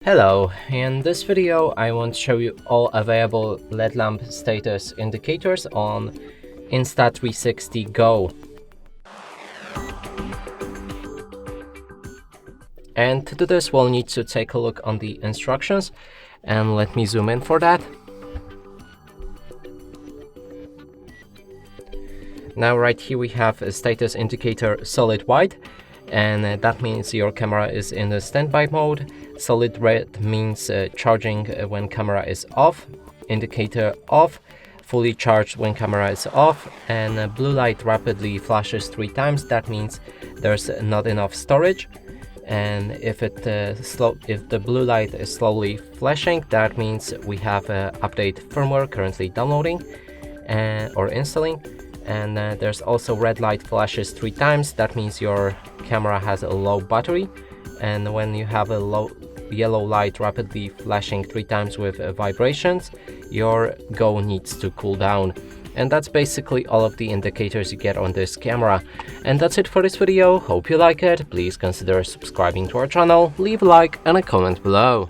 Hello, in this video I want to show you all available LED lamp status indicators on Insta360 GO. And to do this we'll need to take a look on the instructions, and let me zoom in for that. Now right here we have a status indicator solid white, and that means your camera is in the standby mode. Solid red means charging when camera is off, indicator off, fully charged when camera is off, and blue light rapidly flashes 3 times. That means there's not enough storage. And if the blue light is slowly flashing, that means we have update firmware currently downloading or installing. And there's also red light flashes 3 times. That means your camera has a low battery. And when you have a low yellow light rapidly flashing 3 times with vibrations, your Go needs to cool down. And that's basically all of the indicators you get on this camera. And that's it for this video. Hope you like it. Please consider subscribing to our channel, leave a like and a comment below.